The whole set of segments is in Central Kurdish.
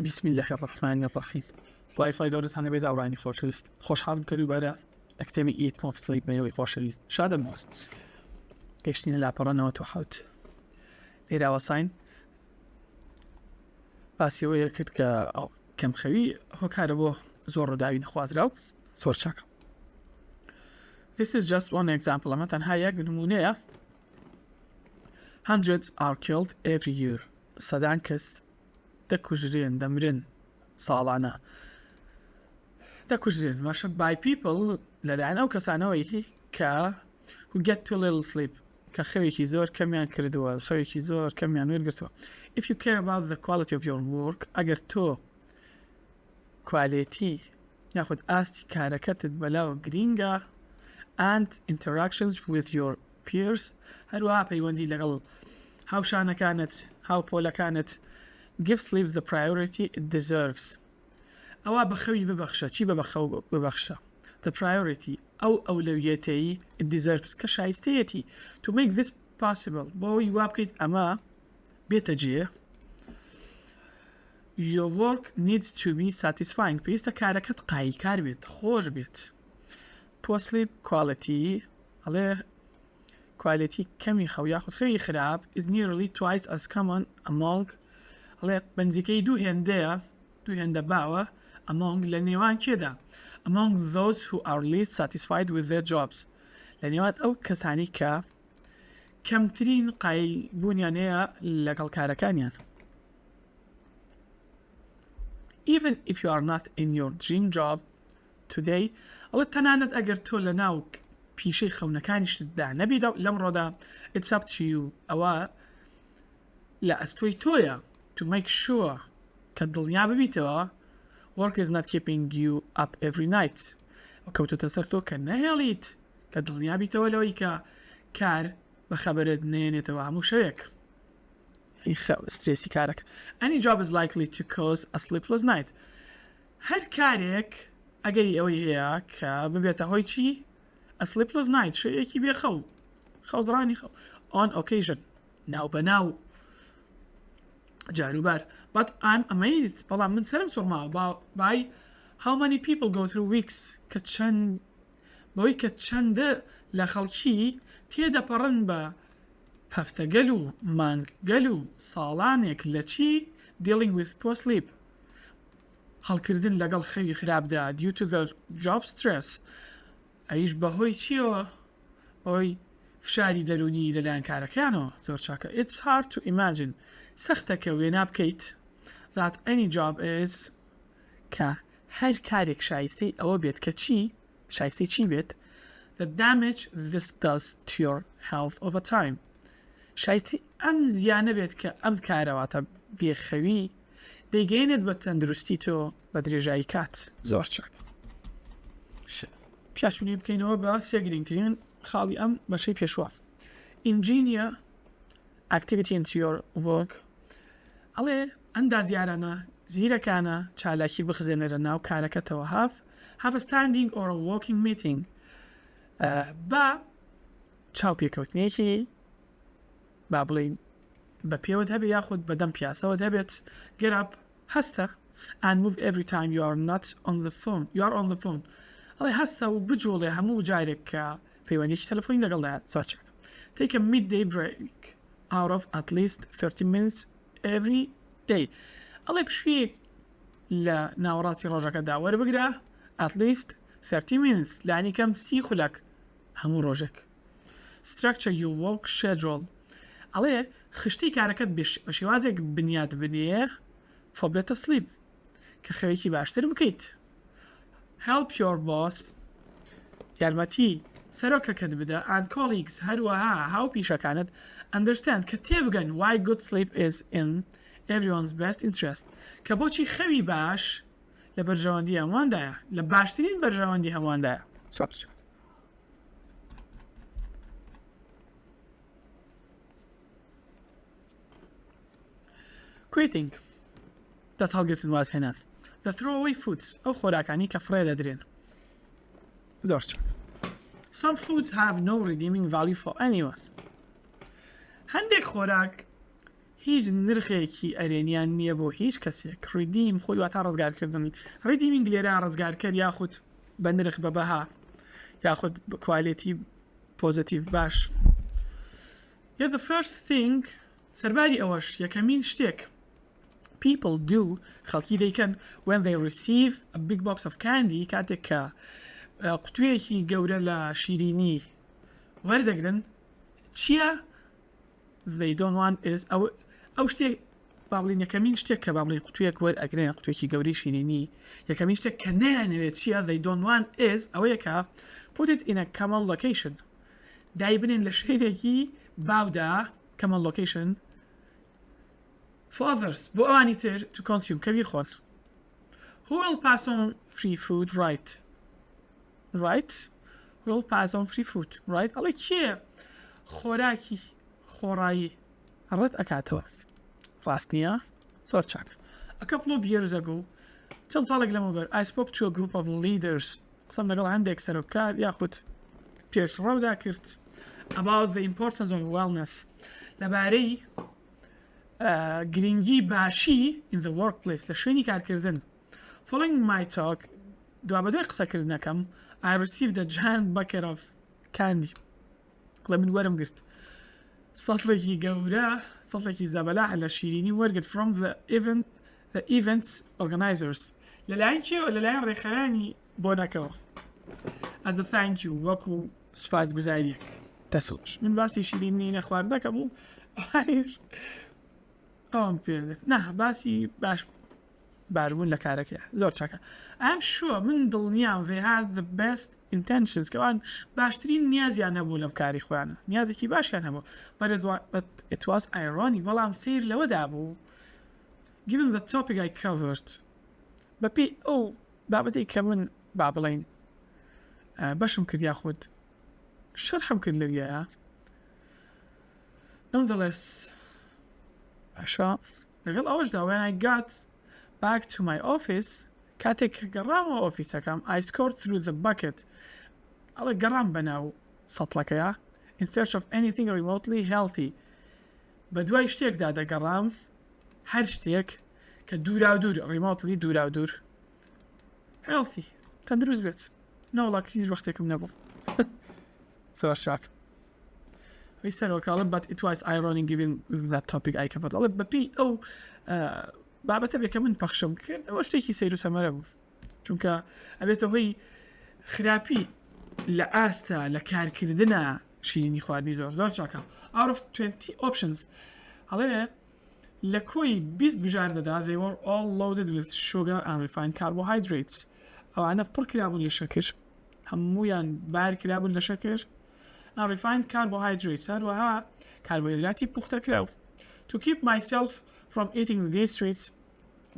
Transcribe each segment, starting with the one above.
بسم الله الرحمن الرحیم. سڵای فڵی گەورەتانە بێت ئاورانی خۆشەویست. خۆشحاڵم کەلوبەرە کتێبی ئیت مۆفسڵی بنەوەی خۆشەویست. شادم باست. گەشتینە لاپەڕە 97. لێرە ئاوەساین باسیەوەیە کرد کە کەمخەوی هۆکارە بۆ زۆر ڕووداوی نەخوازرا و زۆر چاکە. This is just one example. ئەمە تەنها یەک نمونەیە. Hundreds are killed every year. سەدان کەس دەکوژرێن دەمرن ساڵانە دەکوژرێن باشە by people لەلایەن ئەو کەسانەوەی کە who get too little sleep کە خەوێکی زۆر کەمیان کردووە خەوێکی زۆر کەمیان وێرگرتووە. If you care about the quality of your work ئەگەر تۆ کوالێتی یاخود ئاستی کارەکەتت بەلاو گرینگە and interactions with your peers هەروەها پەیوەندی لەگەڵ هاوشانەکانت هاوپۆلەکانت give sleep the priority it deserves. ئەوە بەخەوی ببەخشە. چی بەخەو ببەخشە؟ The priority ئەو ئەولەویەتەی it deserves کە شایستەیەتی. To make this possible بۆی وا بکەیت ئەمە بێتە جێ your work needs to be satisfying. پێویستە کارەکەت قایلکار بێت خۆش بێت. Poor sleep quality ئەڵێ quality کەمی خەو یاخود خەوی خراپ is nearly twice as common among ئەڵێ بەنزیکەی دوو هێندە باوە among لە نێوان کێدا among those who are least satisfied with their jobs لە نێوان ئەو کەسانی کە کەمترین قایلبوونیان هەیە لەگەڵ کارەکانیان. Even if you are not in your dream job today ئەڵێ تەنانەت ئەگەر تۆ لە ناو پیشەی خەونەکانیشتدا نەبیدا لەمڕۆدا it's up to you ئەوە لە ئەستۆی تۆیە to make sure کە دڵنیا ببیتەوە work is not keeping you up every night کەوتۆتە سەر تۆ کە نەهێڵیت کە دڵنیا بیتەوە لەوەی کە کار بە خەبەرت نێنێتەوە هەموو شەوێک سترێسی کارێک. Any job is likely to cause a sleepless night. هەر کارێک ئەگەری ئەوەی هەیە کە ببێتە هۆی چی؟ a sleepless night شەوێکی بێخەو خەوزڕانی خەو on occasion ناو بەناو جاروبار. But I'm amazed بەڵام من سەرم سوڕماوە by how many people go through weeks کە بەوەی کە چەندە لە خەڵکی تێدەپەڕن بە هەفتەگەل و مانگگەل و ساڵانێک لە چی dealing with poor sleep هەڵکردن لەگەڵ خەوی خراپدا due to the job stress ئەیش بەهۆی چیەوە بەهۆی فشاری دەرونی لەلایەن کارەکانەوە زۆر چاکە. It's hard to imagine سەختە کە وێنا بکەیت that any job is کە هەر کارێک شایستەی ئەوە بێت کە چی شایستەی چی بێت the damage this does to your health over time شایستی ئەم زیانە بێت کە ئەم کارەواتە بێخەوی دەیگەێنێت بە تەندروستی تۆ بە درێژایی کات زۆر چاک. پیاچونی بکەینەوە بە سێ گرنگترین خاڵی ئەم بەشەی پێشوە. Engineer activity into your work ئەڵێ ئەندازیارانە زیرەکانە چالاکی بخزێنەرە ناو کارەکەتەوە have a standing or a walking meeting بە چاوپێکەوتنێکی با بڵین بە پێوت هەبێ یاخود بەدەم پیاسەوەت هەبێت get up هەستە and move every time you are on the phone ئەڵێ هەستە و بجوڵێ هەموو جارێک کە پەیوەندێکی تەلەفۆنی لەگەڵدایە زۆر چاک. Take a midday break out of at least 30 minutes every day ئەڵێ پشویەک لە ناوەڕاستی ڕۆژەکەدا وەربگرە at least 30 minutes لانی کەم 30 خولەک هەموو ڕۆژێک. Structure your work schedule ئەڵێ خشتەی کارەکەت بە شێوازێک بنیاد بنێ for better sleep کە خەوێکی باشتر بکەیت. Help your boss یارمەتی سەرۆکەکەت بدە and colleagues هەروەها هاوپیشەکانت understand کە تێبگەن why good sleep is in everyone's best interest کە بۆچی خەوی باش لە بەرژەوەندی هەمووandایە لە باشترین بەرژەوەندی هەمووandایە. Quitting دەست هەڵگرتن واز هێنان the throwaway foods ئەو خۆراکانی کە فڕێ دەدرێن زۆر چاک. Some foods have no redeeming value for anyone هەندێک خۆراک هیچ نرخێکی ئەرێنیان نییە بۆ هیچ کەسێک ڕیدیم خۆی واتە ڕزگارکردن ڕیدیمینگ لێرە ڕزگارکەر یاخود بە نرخ بە بەها یاخود کوالیتی پۆزیتیڤ باش. The first thing سەرباری ئەوەش یەکەمین شتێک people do خەڵکی دەیکەن when they receive a big box of candy کاتێک کە قوتوویەکی گەورە لە شیرینی وەردەگرن چییە they don't want is ئەو شتێک با بڵین یەکەمین شتێک کە با بڵین قوتوویەک وەرئەگرێن قوتوویەکی گەوری شیرینی یەکەمین شتێک کە نەیانەوێت چییە they don't want is ئەوەیە کە put it in a common location دایبنێن لە شوێنێکی باودا common location for others بۆ ئەوانی تر to consume کە بیخۆن. Who will pass on free food right who will pass on free food right ئەڵێ کێ خۆراکی خۆڕایی ڕەت ئەکاتەوە ڕاست نییە زۆر چاک. A couple of years ago چەند ساڵێک لەمەوبەر I spoke to a group of leaders قسەم لەگەڵ هەندێک سەرۆکار یاخود پێشڕەودا کرد about the importance of wellness لەبارەی گرنگی باشی in the workplace لە شوێنی کارکردن. Following my talk دوا بەدوای قسەکردنەکەم I received a giant bucket of candy لە من وەرم گرت سەڵێکی گەورە سەڵێکی زەبەلاح لە شیرینی وەرگرت from the events organizers لەلایەن کێوە لەلایەن ڕێخەرانی بۆنەکەوە as a thank you وەکو سوپاسگوزاریەک دەسڵش من باسی شیرینی نەخواردەکەم و ئەوم پێ نه باسی باشبوون لە کارەکە زۆر چاکە. ئەم شووە من دڵنیام they had the best intentions کەوان باشترین نیازیان هەبوو لەم کاری خۆیانە نیازێکی باشیان هەبوو but it was ironic بەڵام سیر لەوەدا بوو given the topic I covered بەپێی ئەو بابەتەی کە من با بڵێن بەشم کرد یاخود شەرحم کرد لەویایە nonetheless باشە لەگەڵ ئەوەشدا when I got back to my office کاتێک گەڕامەوە ئۆفیسەکەم I scored through the bucket ئەڵێ گەڕام بەناو سەتڵەکەیە in search of anything remotely healthy بە دوای شتێکدا دەگەڕام هەر شتێک کە دوورا و دوور remotely دوورا و دوور healthy تەندروست بێت نەوەڵا هیچ وەختێکم نەبوو زۆر شاک وی سەرۆکاڵە but it was ironic given that topic I covered ئەڵێ بەپێی ئەو بابەتە بێکە من پەخشم کرد ئەوە شتێکی سەیر و سەمەرە بوو چونکە ئەبێتە هۆی خراپی لە ئاستا لە کارکردنە شیرینی خواردنی زۆر زۆر چاکە. out of 20 options هەڵێ لە کۆی 20 بژار دەدا they were all loaded with sugar and refined carbohydrates ئەوانە پڕ کرابوون لە شەکر هەموویان بار کرابوون لە شەکر and refined carbohydrates هەروەها کاربۆهیدراتی پوختەکراو. to keep myself from eating these treats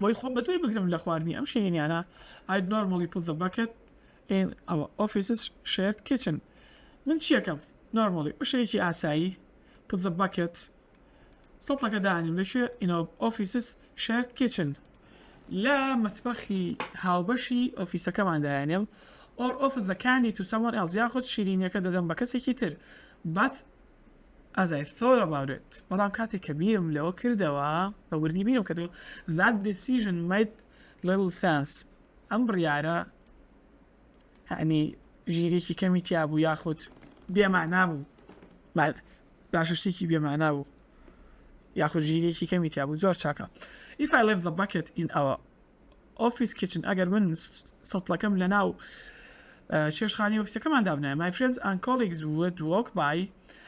بۆی خۆم بەدوای بگرم لە خواردنی ئەم شیرینیانە I'd normally put the bucket in our office's shared kitchen من چیەکەم normally بەشێکی ئاسایی put the bucket سەڵەکە دانیم لەکوێ in our office's shared kitchen لە مەتبەخی هاوبەشی ئۆفیسەکەمان دایانێم or offer the candy to someone else یاخود شیرینیەکە دەدەم بە کەسێکی تر but as I thought about it بەڵام کاتێک کە بیرم لەوە کردەوە بە وردی بیرم کردەوە that decision made little sense ئەم بڕیارە یعنی ژیرێکی کەمی تیا بوو یاخود بێمانا بوو باشە شتێکی بێمانا بوو یاخود ژیرێکی کەمی تیا بوو زۆر چاکە. if I left the bucket in our office kitchen ئەگەر من سەتڵەکەم لەناو چێشخانی ئۆفیسەکەمان دابنایە my friends and colleagues would walk by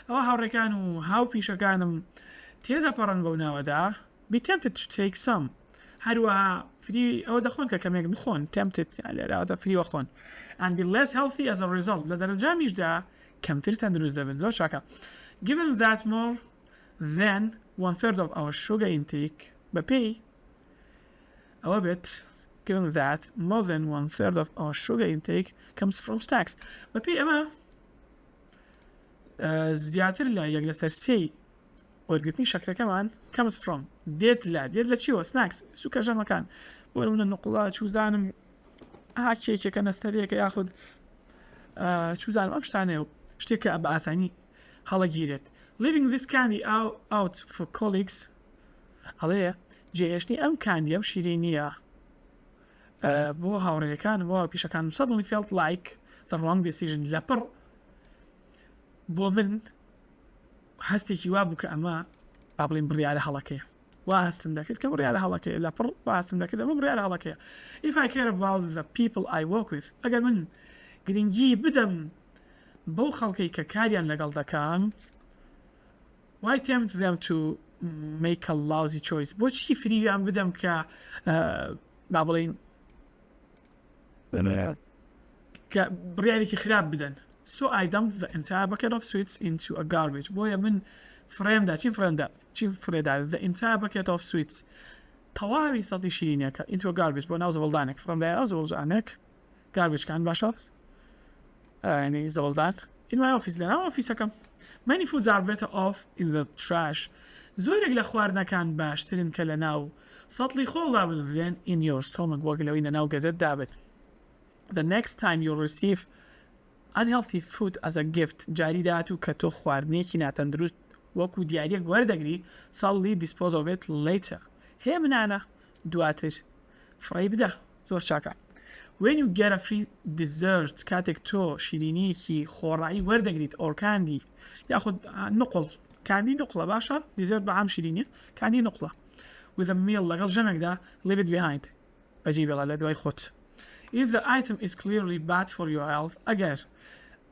ئەوە هاوڕێکان و هاو پیشەکانم تێدەپەڕن بەو ناوەدا be tempted to take some هەروەها فری ئەوە دەخۆن کە کەمێک بخۆن tempted لێراوەدا فریوە خۆن and be less healthy as a result لە دەرەنجامیشدا کەمتر تەندروست دەبن زۆر چاکە. given that more than 1/3 of our sugar intake بەپێی ئەوە بێت given that more than 1/3 of our sugar intake comes from snacks بەپێی ئەمە زیاتر لە یەک لەسەر سێی وەرگرتنی شەکرەکەمان comes from دێت لە چیوە snacks سوکە ژەمەکان بۆ نمونە نوقڵە چوزانم کێکێکە نەستەرێکە یاخود چوزانم ئەم شتانەیە و شتێکە بە ئاسانی هەڵەگیرێت. leaving this candy out for colleagues ئەڵێ جێهێشتنی ئەم کاندیە و شیرینیە بۆ هاوڕێیەکان بۆ پیشەکان suddenly felt like the wrong decision لەپڕ بۆ من هەستێکی وا بوو کە ئەمە با بڵین بڕیارە هەڵەکەیە وا هەستم دەکرد کە بڕیارە هەڵەکەیە لەپڕ وا هەستم دەکرد ئەمە بڕیارە هەڵەکەیە if I care about the people I work with ئەگەر من گرنگی بدەم بەو خەڵکەی کە کاریان لەگەڵ دەکەم why tempt them to make a lousy choice بۆچی فریویان بدەم کە با بڵین بڕیارێکی خراپ بدەن so I dumped the entire bucket of sweets into a garbage بۆیە من فرێمدا چی فرێدا the entire bucket of sweets تەواوی سەدی شیرینیەکە into a garbage بۆ ناو زەوەڵدانێک فرێمدایە ئەو زەوەڵدانێک garbage-کان باشە ینی زەوەڵدان in my office لەناو ئۆفیسەکەم many foods are better off in the trash زۆرێک لە خواردنەکان باشترن کە لە ناو سەتڵی خۆڵدا بن than in your stomach وەک لەوەی لە ناو گەدەتدا بێت the next time you receive unhealthy food as a gift جاری داهاتوو کە تۆ خواردنێکی ناتەندروست وەکو دیارەک وەردەگری ساڵی dispose of it later هێ منانە دواتر فڕی بدە زۆر چاکە when you get a free dessert کاتێک تۆ شیرینیەکی خۆڕایی وەردەگریت or candy یاخود نقڵ کاندی نقڵە باشە dessert بەعام شیرینیە کاندی نقڵە with a meal لەگەڵ ژەمێکدا leave it behind بەجێ بێڵە لە دوای خۆت if the item is clearly bad for your health ئەگەر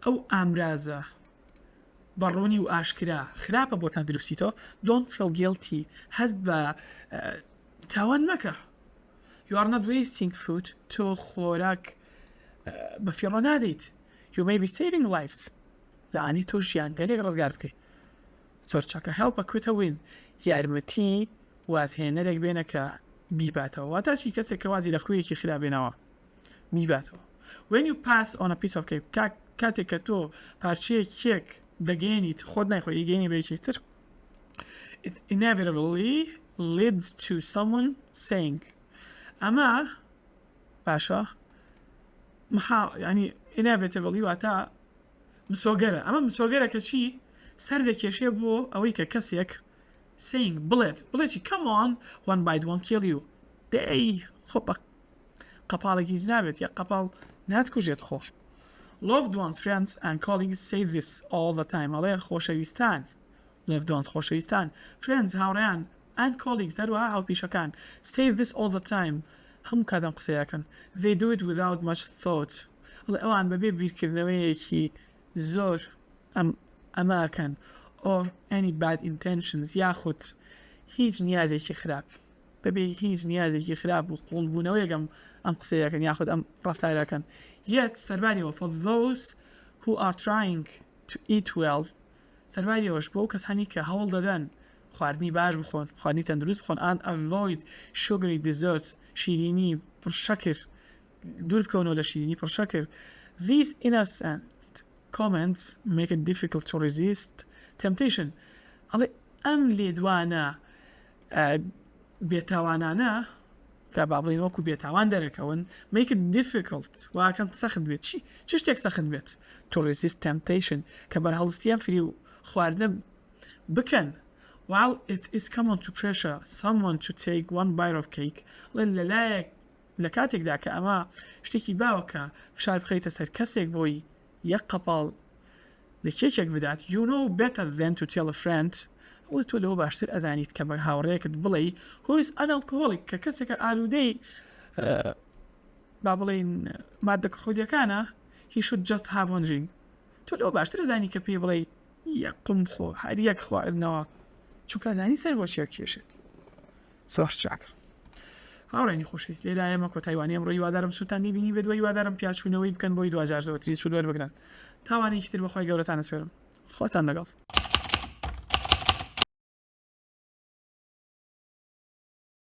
ئەو ئامرازە بەڕوونی و ئاشکرا خراپە بۆ تەندروستیتەوە don't feel guilty هەست بە تاوان مەکە you are not wasting food تۆ خۆراک بە فیڕۆ نادەیت you may be saving lives لەعانی تۆ ژیانگەلێک ڕزگار بکەیت زۆر چاکە help a quitter win یارمەتی وازهێنەرێک بێنە کە بیباتەوە واتاشی کەسێک کە وازی لە خویەکی خراپێنەوە میباتەوە when you pass on a piece of cake کاتێک کە تۆ پارچەیە کێک دەگەێنیت خۆت نایخۆی گەێنی بەیەکی تر it inevitably leads to someone saying ئەمە باشە ینی inevitably واتە مسۆگەرە ئەمە مسۆگەرە کە چی سەر دەکێشێ بۆ ئەوەی کە کەسێک saying بڵێتی come on one bite won't kill you دەی خۆ بە قەپاڵێکی نابێت یا قەپاڵ ناتکوژێت خۆش loved ones friends and colleagues say this all the time ئەڵێ خۆشەویستان loved ones خۆشەویستان friends هاوڕێیان and colleagues هەروەها هاوپیشەکان say this all the time هەموو کاتەم قسەیەکەن they do it without much thought ئەوان بەبێ بیرکردنەوەیەکی زۆر ئەماکەن or any bad intentions یاخود هیچ نیازێکی خراپ بەبێ هیچ نیازێکی خراپ و قوڵبوونەوەیەکەم ئەم قسەیەکەن یاخود ئەم ڕەفتارەکەن yet سەرباریەوە for those who are trying to eat well سەرباریەوەش بۆ کەسانی کە هەوڵ دەدەن خواردنی باش بخۆن خواردنی تەندروست بخۆن and avoid sugary desserts شیرینی پڕشەکر دوور بکەونەوە لە شیرینی پڕشەکر these innocent comments make it difficult to resist temptation ئەڵێ ئەم لێدوانە بێتاوانانە کە با بڵین وەکو بێتاوان دەرەکەون make it difficult واکەم سەخت بێت چی شتێک سەخت بێت to resist temptation کە بەرهەڵستیان فری و خواردنە بکەن while it is common to pressure someone to take one bite of cake لەلایەک لە کاتێکدا کە ئەمە شتێکی باوە کە فشار بخەیتە سەر کەسێک بۆی یەک قەپاڵ لە کێکێک بدات you know better than to tell a friend وڵی تۆ لەوە باشتر ئەزانیت کە بە هاوڕێیەکت بڵێ who is unalcoholic کە کەسێکە ئالوودەی با بڵێن مادە کحولیەکانە he should just have one drink تۆ لەوە باشتر ئەزانی کە پێی بڵێ یەک قم خۆ هەر یەک خواردنەوە چونکە ئەزانی سەر بۆ چێک کێشێت زۆر چاکە هاوڕێنی خۆشەویست لێرە ئێمە کۆتایوانی ئەمڕۆ هیوادارم سووتانی بینی بێت و هیوادارم پیاچوونەوەی بکەن بۆی 2023 سوود وەربگرن تاوانێکی تر بەخوای گەورەتان ئەسپێرم خۆتان لەگەڵ